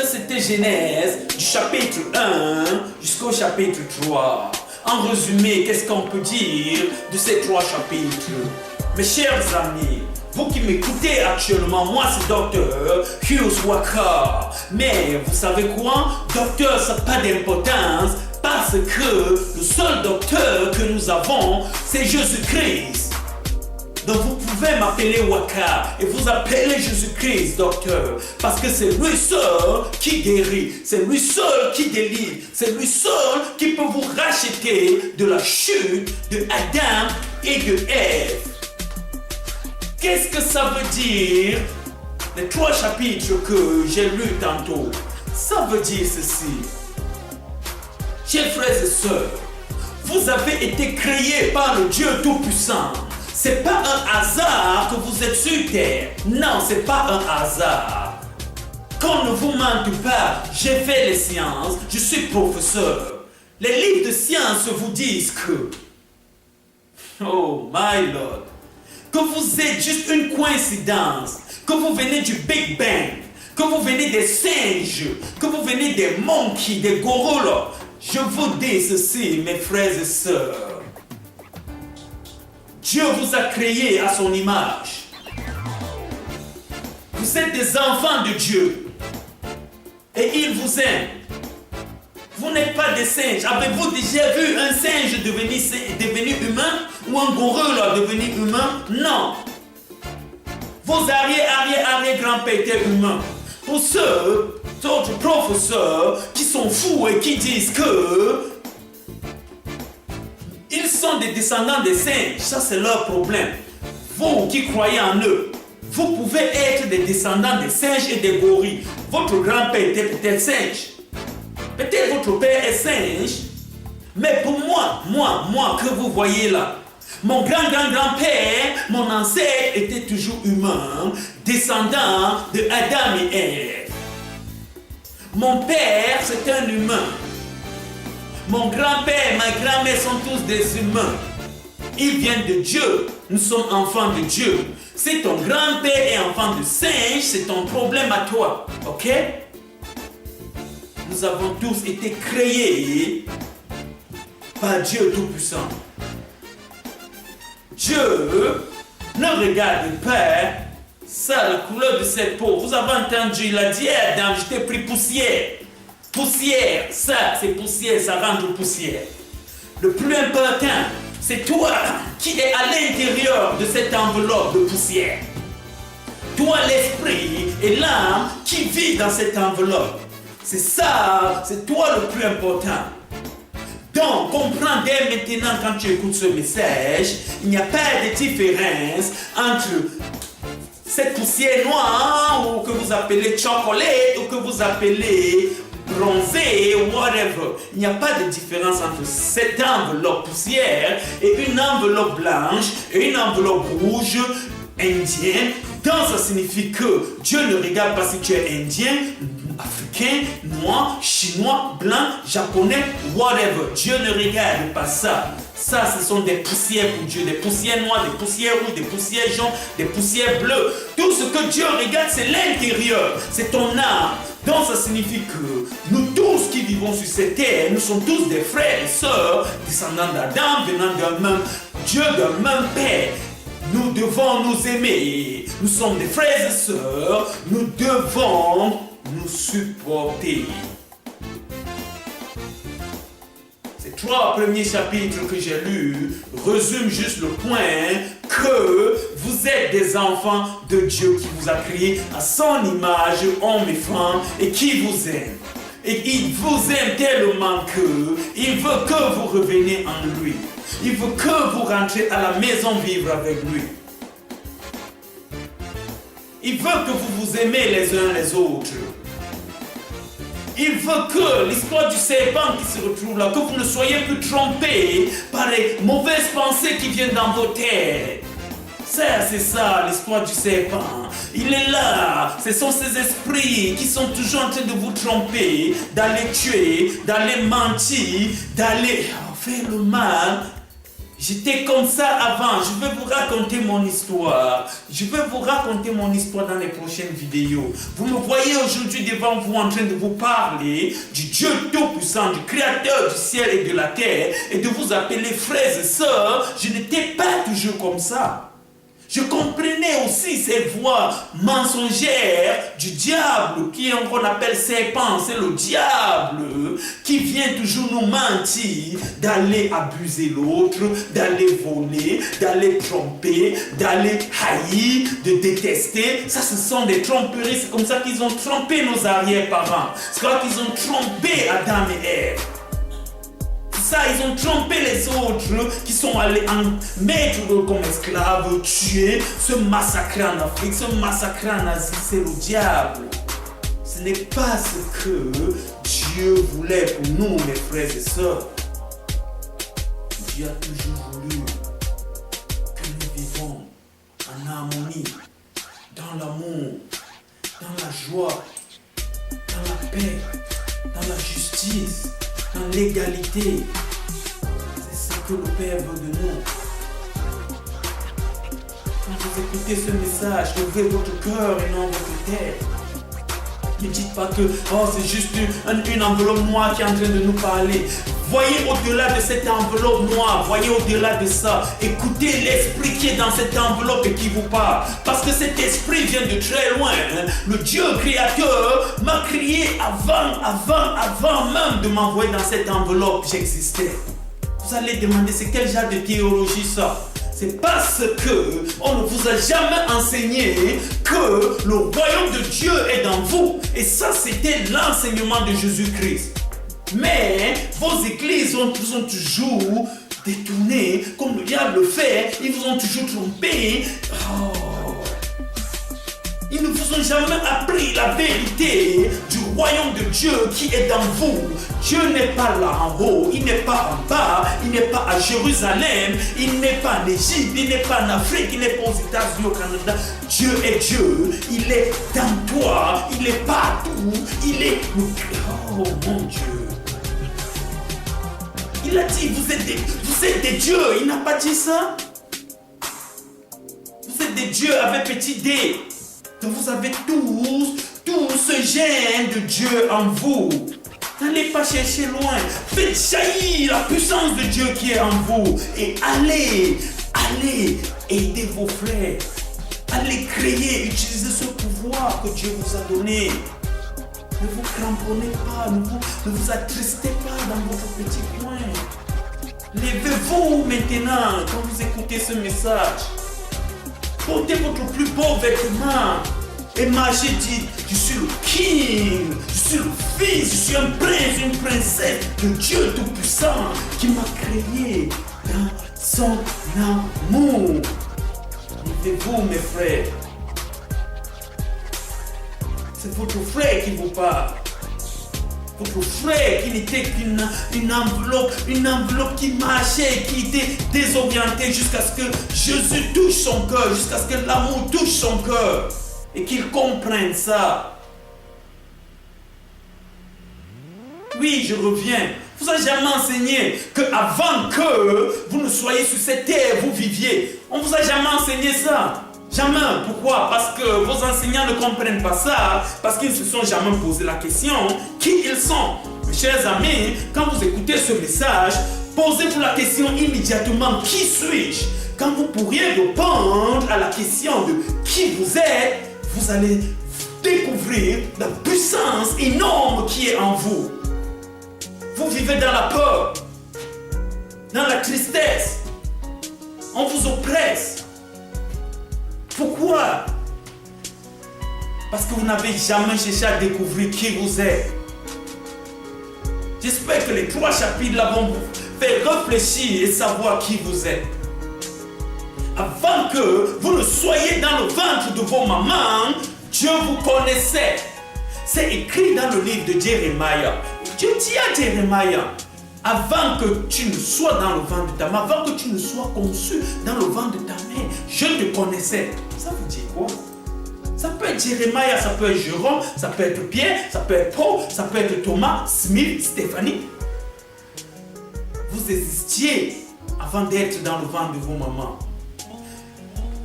Ça, c'était Genèse, du chapitre 1 jusqu'au chapitre 3. En résumé, qu'est-ce qu'on peut dire de ces 3 chapitres? Mes chers amis, vous qui m'écoutez actuellement, moi c'est Dr. Hughes Walker. Mais vous savez quoi? Docteur, ça n'a pas d'importance parce que le seul docteur que nous avons, c'est Jésus-Christ. Donc vous pouvez m'appeler Waka et vous appelez Jésus-Christ docteur parce que c'est lui seul qui guérit, c'est lui seul qui délivre, c'est lui seul qui peut vous racheter de la chute de Adam et de Ève. Qu'est-ce que ça veut dire? Les 3 chapitres que j'ai lus tantôt, ça veut dire ceci. Chers frères et sœurs, vous avez été créés par le Dieu Tout-Puissant. C'est pas un hasard que vous êtes sur terre. Non, c'est pas un hasard. Qu'on ne vous mente pas, j'ai fait les sciences, je suis professeur. Les livres de sciences vous disent que, oh my Lord, que vous êtes juste une coïncidence, que vous venez du Big Bang, que vous venez des singes, que vous venez des monkeys, des gorillas. Je vous dis ceci, mes frères et sœurs. Dieu vous a créé à son image. Vous êtes des enfants de Dieu. Et il vous aime. Vous n'êtes pas des singes. Avez-vous déjà vu un singe devenu humain ou un gorille devenu humain? Non. Vos arrière-grands-pères étaient humains. Pour ceux, autres professeurs qui sont fous et qui disent que ils sont des descendants des singes, ça c'est leur problème. Vous qui croyez en eux, vous pouvez être des descendants des singes et des gorilles. Votre grand-père était peut-être singe. Peut-être votre père est singe. Mais pour moi que vous voyez là, mon grand-grand-grand-père, mon ancêtre était toujours humain, descendant de Adam et Ève. Mon père, c'est un humain. Mon grand-père et ma grand-mère sont tous des humains. Ils viennent de Dieu. Nous sommes enfants de Dieu. Si ton grand-père est enfant de singe, c'est ton problème à toi. Ok? Nous avons tous été créés par Dieu Tout-Puissant. Dieu ne regarde pas ça, la couleur de cette peau. Vous avez entendu, il a dit à Adam, je t'ai pris poussière. Poussière, ça c'est poussière, ça rentre poussière. Le plus important, c'est toi qui es à l'intérieur de cette enveloppe de poussière. Toi l'esprit et l'âme qui vit dans cette enveloppe. C'est ça, c'est toi le plus important. Donc, comprends dès maintenant quand tu écoutes ce message, il n'y a pas de différence entre cette poussière noire ou que vous appelez chocolat ou que vous appelez bronzé, whatever. Il n'y a pas de différence entre cette enveloppe poussière et une enveloppe blanche et une enveloppe rouge indienne. Donc ça signifie que Dieu ne regarde pas si tu es indien, africain, noir, chinois, blanc, japonais, whatever. Dieu ne regarde pas ça. Ça, ce sont des poussières pour Dieu, des poussières noires, des poussières rouges, des poussières jaunes, des poussières bleues. Tout ce que Dieu regarde, c'est l'intérieur, c'est ton âme. Donc ça signifie que nous tous qui vivons sur cette terre, nous sommes tous des frères et sœurs, descendants d'Adam, venant d'un même Dieu, d'un même Père. Nous devons nous aimer. Nous sommes des frères et sœurs. Nous devons nous supporter. Ces 3 premiers chapitres que j'ai lus résument juste le point que vous êtes des enfants de Dieu qui vous a créé à son image, homme et femme, et qui vous aime. Et il vous aime tellement qu'il veut que vous reveniez en lui. Il veut que vous rentrez à la maison vivre avec lui. Il veut que vous vous aimez les uns les autres. Il veut que l'histoire du serpent qui se retrouve là, que vous ne soyez plus trompés par les mauvaises pensées qui viennent dans vos têtes. Ça, c'est ça, l'histoire du serpent. Il est là. Ce sont ces esprits qui sont toujours en train de vous tromper, d'aller tuer, d'aller mentir, d'aller faire le mal. J'étais comme ça avant. Je vais vous raconter mon histoire. Je vais vous raconter mon histoire dans les prochaines vidéos. Vous me voyez aujourd'hui devant vous en train de vous parler du Dieu Tout-Puissant, du Créateur du ciel et de la terre, et de vous appeler frères et sœurs. Je n'étais pas toujours comme ça. Je comprenais aussi ces voix mensongères du diable, qu'on appelle serpent. C'est le diable qui vient toujours nous mentir, d'aller abuser l'autre, d'aller voler, d'aller tromper, d'aller haïr, de détester. Ça, ce sont des tromperies. C'est comme ça qu'ils ont trompé nos arrière-parents. C'est comme ça qu'ils ont trompé Adam et Ève. Ça, ils ont trompé les autres qui sont allés en mettre comme esclaves, tuer, se massacrer en Afrique, se massacrer en Asie. C'est le diable. Ce n'est pas ce que Dieu voulait pour nous, mes frères et sœurs. Dieu a toujours voulu que nous vivons en harmonie, dans l'amour, dans la joie, dans la paix, dans la justice, dans l'égalité. C'est ce que le Père veut de nous. Quand vous écoutez ce message, ouvrez votre cœur et non votre tête. Ne dites pas que c'est juste une enveloppe noire qui est en train de nous parler. Voyez au-delà de cette enveloppe noire, voyez au-delà de ça. Écoutez l'esprit qui est dans cette enveloppe et qui vous parle. Parce que cet esprit vient de très loin. Le Dieu créateur m'a créé avant même de m'envoyer dans cette enveloppe, j'existais. Vous allez demander, c'est quel genre de théologie ça? C'est parce que on ne vous a jamais enseigné que le royaume de Dieu est dans vous. Et ça, c'était l'enseignement de Jésus-Christ. Mais vos églises vous ont toujours détourné, comme le diable le fait. Ils vous ont toujours trompé. Ils ne vous ont jamais appris la vérité du royaume de Dieu qui est dans vous. Dieu n'est pas là en haut, il n'est pas en bas, il n'est pas à Jérusalem, il n'est pas en Égypte, il n'est pas en Afrique, il n'est pas aux États-Unis, au Canada. Dieu est Dieu, il est dans toi, il est partout, il est... Oh mon Dieu. Il a dit, vous êtes des dieux, il n'a pas dit ça. Vous êtes des dieux avec petit d. Donc vous avez tout ce gène de Dieu en vous. N'allez pas chercher loin. Faites jaillir la puissance de Dieu qui est en vous. Et allez aider vos frères. Allez créer, utiliser ce pouvoir que Dieu vous a donné. Ne vous cramponnez pas, ne vous attristez pas dans votre petit coin. Levez-vous maintenant quand vous écoutez ce message. Portez votre plus beau vêtement et marchez, dites, je suis le king, je suis le fils, je suis un prince, une princesse de Dieu Tout-Puissant qui m'a créé dans son amour. Levez-vous, mes frères. C'est votre frère qui vous parle. Votre frère qui n'était qu'une enveloppe qui marchait, qui était désorientée jusqu'à ce que Jésus touche son cœur, jusqu'à ce que l'amour touche son cœur et qu'il comprenne ça. Oui, je reviens. Vous a jamais enseigné qu'avant que vous ne soyez sur cette terre, vous viviez. On ne vous a jamais enseigné ça. Jamais. Pourquoi? Parce que vos enseignants ne comprennent pas ça, parce qu'ils ne se sont jamais posé la question qui ils sont. Mes chers amis, quand vous écoutez ce message, posez-vous la question immédiatement, qui suis-je? Quand vous pourriez répondre à la question de qui vous êtes, vous allez découvrir la puissance énorme qui est en vous. Vous vivez dans la peur, dans la tristesse, on vous oppresse. Pourquoi? Parce que vous n'avez jamais cherché à découvrir qui vous êtes. J'espère que les 3 chapitres là vont vous faire réfléchir et savoir qui vous êtes. Avant que vous ne soyez dans le ventre de vos mamans, Dieu vous connaissait. C'est écrit dans le livre de Jérémie. Dieu dit à Jérémie, avant que tu ne sois dans le ventre de ta mère, avant que tu ne sois conçu dans le ventre de ta mère, je te connaissais. Ça veut dire quoi? Ça peut être Jérémie, ça peut être Jérôme, ça peut être Pierre, ça peut être Paul, ça peut être Thomas, Smith, Stéphanie. Vous existiez avant d'être dans le ventre de vos mamans.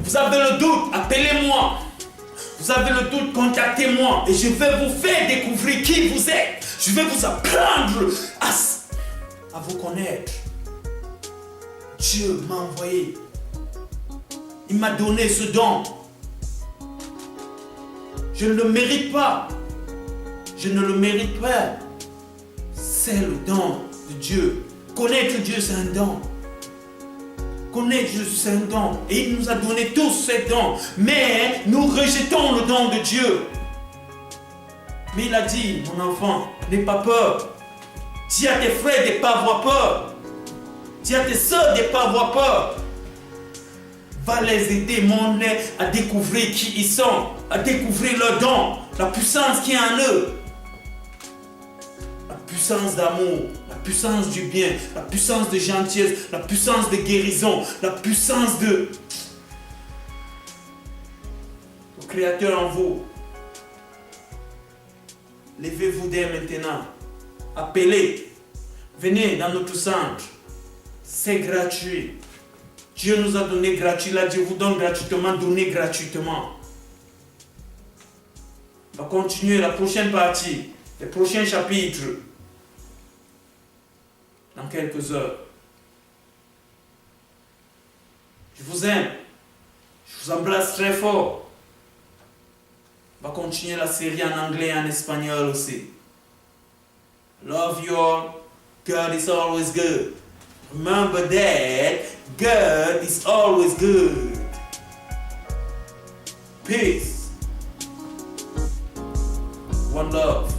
Vous avez le doute, appelez-moi. Vous avez le doute, contactez-moi et je vais vous faire découvrir qui vous êtes. Je vais vous apprendre à vous connaître. Dieu m'a envoyé. Il m'a donné ce don. Je ne le mérite pas. Je ne le mérite pas. C'est le don de Dieu. Connaître Dieu, c'est un don. Connaître Dieu, c'est un don. Et il nous a donné tous ces dons. Mais nous rejetons le don de Dieu. Mais il a dit, mon enfant, n'aie pas peur. Dis à tes frères de ne pas avoir peur. Dis à tes soeurs de ne pas avoir peur. Va les aider, mon nez, à découvrir qui ils sont, à découvrir leurs dons, la puissance qui est en eux. La puissance d'amour, la puissance du bien, la puissance de gentillesse, la puissance de guérison, la puissance de... le Créateur en vous. Levez-vous dès maintenant. Appelez. Venez dans notre centre. C'est gratuit. Dieu nous a donné gratuit. Là, Dieu vous donne gratuitement, donnez gratuitement. On va continuer la prochaine partie, les prochains chapitres, dans quelques heures. Je vous aime. Je vous embrasse très fort. On va continuer la série en anglais et en espagnol aussi. Love you all. God is always good. Remember that God is always good. Peace. One love.